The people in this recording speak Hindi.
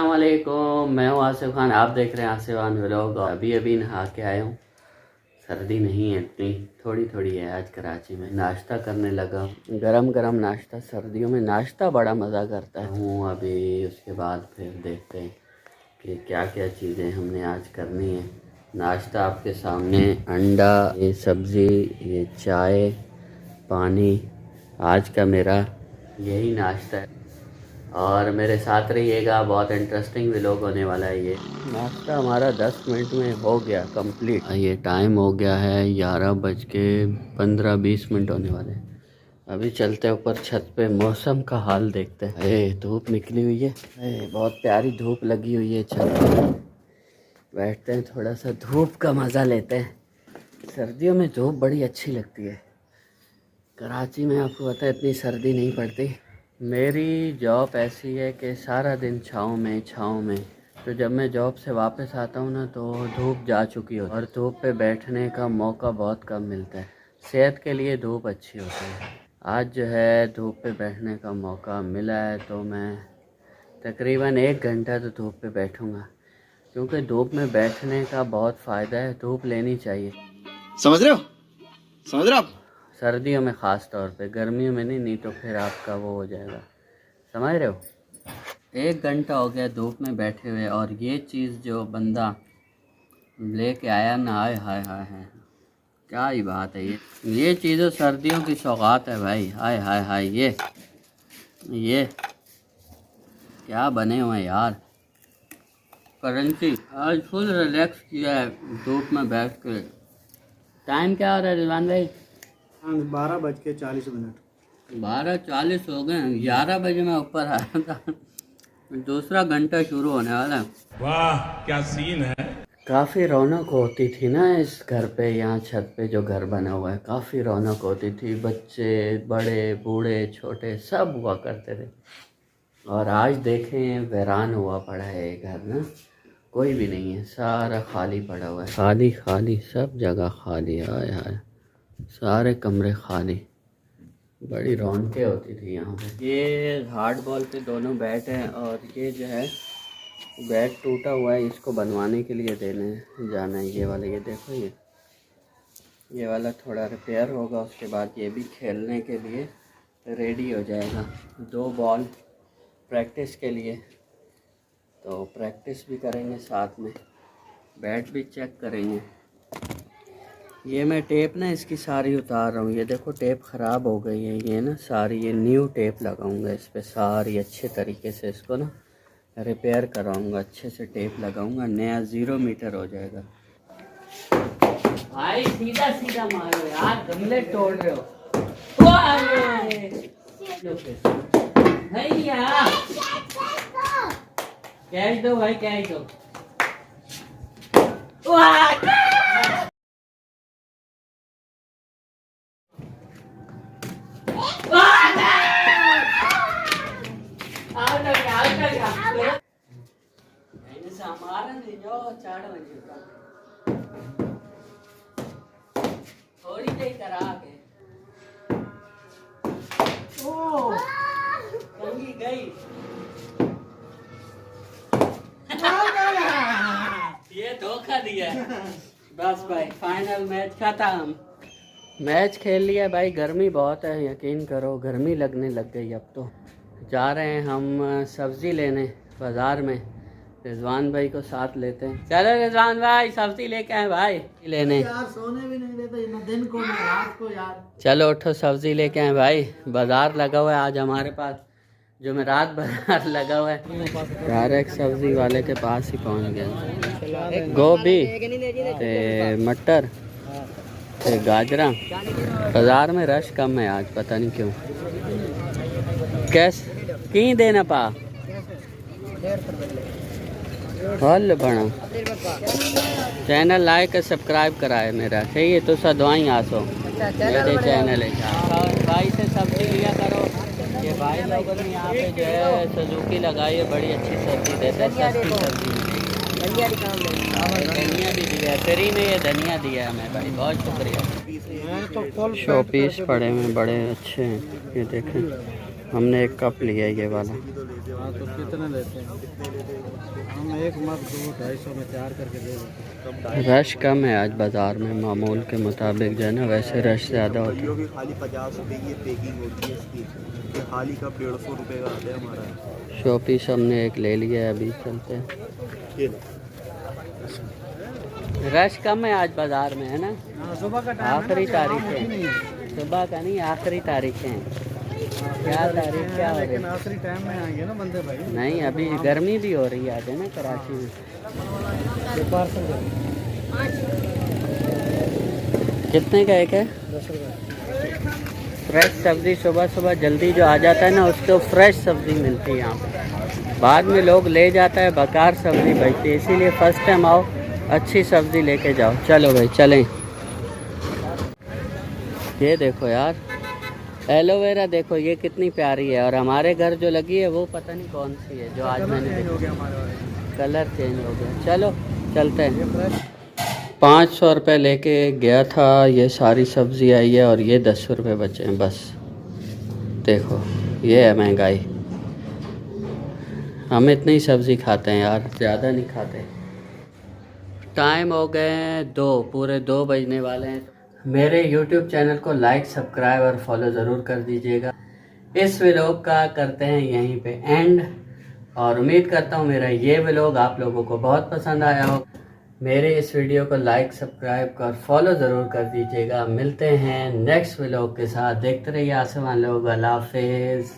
अस्सलाम वालेकुम, मैं हूँ आसिफ खान। आप देख रहे हैं आसिफ खान व्लॉग। अभी नहा के आया हूँ। सर्दी नहीं है इतनी, थोड़ी थोड़ी है आज कराची में। नाश्ता करने लगा हूँ, गरम गरम नाश्ता। सर्दियों में नाश्ता बड़ा मज़ा करता है हूँ। अभी उसके बाद फिर देखते हैं कि क्या क्या चीज़ें हमने आज करनी है। नाश्ता आपके सामने, अंडा, ये सब्ज़ी, ये चाय, पानी, आज का मेरा यही नाश्ता है। और मेरे साथ रहिएगा, बहुत इंटरेस्टिंग व्लॉग होने वाला है ये। नाश्ता हमारा 10 मिनट में हो गया कंप्लीट। ये टाइम हो गया है 11:15-20 होने वाले हैं। अभी चलते हैं ऊपर छत पे, मौसम का हाल देखते हैं। धूप निकली हुई है, बहुत प्यारी धूप लगी हुई है छत पे। बैठते हैं, थोड़ा सा धूप का मज़ा लेते हैं। सर्दियों में धूप बड़ी अच्छी लगती है। कराची में आपको पता है इतनी सर्दी नहीं पड़ती। मेरी जॉब ऐसी है कि सारा दिन छाँव में, तो जब मैं जॉब से वापस आता हूँ ना तो धूप जा चुकी हो और धूप पे बैठने का मौका बहुत कम मिलता है। सेहत के लिए धूप अच्छी होती है। आज जो है धूप पे बैठने का मौका मिला है तो मैं तकरीबन 1 घंटा तो धूप पे बैठूँगा, क्योंकि धूप में बैठने का बहुत फ़ायदा है। धूप लेनी चाहिए, समझ रहे हो आप? सर्दियों में ख़ास तौर पे, गर्मियों में नहीं तो फिर आपका वो हो जाएगा, समझ रहे हो। 1 घंटा हो गया धूप में बैठे हुए, और ये चीज़ जो बंदा लेके आया ना, हाय हाय हाय हाय, क्या ही बात है। ये चीज़ों सर्दियों की सौगात है भाई। हाय हाय हाय, ये क्या बने हुए हैं यार। करेंसी आज फुल रिलैक्स किया है धूप में बैठ के। टाइम क्या हो रहा है रिजवान भाई? 12:40 12:40 हो गए। 11 बजे मैं ऊपर आया था। दूसरा घंटा शुरू होने वाला है। वाह क्या सीन है। काफ़ी रौनक होती थी ना इस घर पे, यहाँ छत पे जो घर बना हुआ है, काफ़ी रौनक होती थी। बच्चे, बड़े, बूढ़े, छोटे सब हुआ करते थे। और आज देखें वीरान हुआ पड़ा है ये घर ना, कोई भी नहीं है, सारा खाली पड़ा हुआ है। खाली खाली, सब जगह खाली। हाय हाय, सारे कमरे खाली। बड़ी रौनकें होती थी यहाँ पे। ये हार्ड बॉल पे दोनों बैट हैं, और ये जो है बैट टूटा हुआ है, इसको बनवाने के लिए देने जाना है। ये वाला, ये देखो, ये वाला थोड़ा रिपेयर होगा, उसके बाद ये भी खेलने के लिए रेडी हो जाएगा। 2 बॉल प्रैक्टिस के लिए, तो प्रैक्टिस भी करेंगे साथ में, बैट भी चेक करेंगे। ये मैं टेप ना इसकी सारी उतार रहा हूँ। ये देखो टेप ख़राब हो गई है, ये ना सारी, ये न्यू टेप लगाऊंगा इस पे सारी, अच्छे तरीके से इसको ना रिपेयर कराऊंगा, अच्छे से टेप लगाऊंगा, नया 0 मीटर हो जाएगा। भाई सीधा सीधा मारो यार, गमले तोड़ रहे हो। भैया कैच दो भाई, कैच दो। थोड़ी देर करा के कंगी गई। ये धोखा दिया। बस भाई, फाइनल मैच खत्म। मैच खेल लिया भाई। गर्मी बहुत है, यकीन करो गर्मी लगने लग गई। अब तो जा रहे हैं हम सब्ज़ी लेने बाज़ार में। रिजवान भाई को साथ लेते हैं। चलो रिजवान भाई, सब्ज़ी लेके आए भाई लेने। यार सोने भी नहीं देते ना दिन को ना रात को यार। चलो उठो, सब्ज़ी लेके आए भाई। बाज़ार लगा हुआ है आज हमारे पास, जुमेरात बाज़ार लगा हुआ है। डायरेक्ट सब्ज़ी वाले के पास ही पहुंच गए। गोभी ते मटर ते गाजरा। बाज़ार में रश कम है आज, पता नहीं क्यों। कैस की देना पा हल बना। चैनल लाइक सब्सक्राइब कराए मेरा, सही है तो सदवाई आसो मेरे चैनल है। भाई से सब्ज़ी लिया करो। ये भाई लोगों ने यहाँ पे जो है सुजुकी लगाई है, बड़ी अच्छी सब्ज़ी देते हैं, सस्ती सब्ज़ी। धनिया भी दिया है फ्री में, ये धनिया दिया है हमें भाई, बहुत शुक्रिया। शो पीस पड़े हुए बड़े अच्छे हैं, ये देखें। हमने एक कप लिया ये वाला। तो कितने लेते हैं? हम एक मत 200-250 में तैयार करके दे देते हैं। रश कम है आज बाज़ार में, मामूल के मुताबिक जो है ना, वैसे रश ज़्यादा होता है। की खाली 50 रुपए की पैकिंग होती है इसकी, ये खाली का 150 रुपए का आता है हमारा। शॉपीस हमने एक ले लिया है, अभी चलते हैं। ये रश कम है आज बाज़ार में, है ना? हाँ, सुबह का टाइम आखिरी तारीख है, सुबह का नहीं, आखिरी तारीख है। क्या तारीख क्या हो रही लेकिन है? आखिरी टाइम में आएंगे ना बंदे भाई। नहीं, अभी गर्मी भी हो रही है आज, है ना, कराची में। ये पार्सल कर कितने का एक है? 10 रुपये। फ्रेश सब्ज़ी सुबह सुबह जल्दी जो आ जाता है ना, उसको फ्रेश सब्ज़ी मिलती है यहाँ पे। बाद में लोग ले जाता है, बेकार सब्ज़ी बचती है, इसीलिए फ़र्स्ट टाइम आओ, अच्छी सब्ज़ी लेके जाओ। चलो भाई चलें। ये देखो यार, एलोवेरा देखो, ये कितनी प्यारी है। और हमारे घर जो लगी है वो पता नहीं कौन सी है, जो आज मैंने चेंज हो देखी। गया हमारे वाले। कलर चेंज हो गया। चलो चलते हैं। ये फ्रेश 500 रुपये लेके गया था, ये सारी सब्ज़ी आई है और ये 10 रुपये बचे हैं बस। देखो ये है महंगाई। हम इतनी सब्ज़ी खाते हैं यार, ज़्यादा नहीं खाते। टाइम हो गए हैं 2, पूरे 2 बजने वाले हैं। मेरे YouTube चैनल को लाइक, सब्सक्राइब और फॉलो ज़रूर कर दीजिएगा। इस व्लॉग का करते हैं यहीं पे एंड, और उम्मीद करता हूँ मेरा ये व्लॉग आप लोगों को बहुत पसंद आया हो। मेरे इस वीडियो को लाइक, सब्सक्राइब और फॉलो ज़रूर कर दीजिएगा। मिलते हैं नेक्स्ट व्लॉग के साथ। देखते रहिए आसमान लोग। अल्लाह हाफिज़।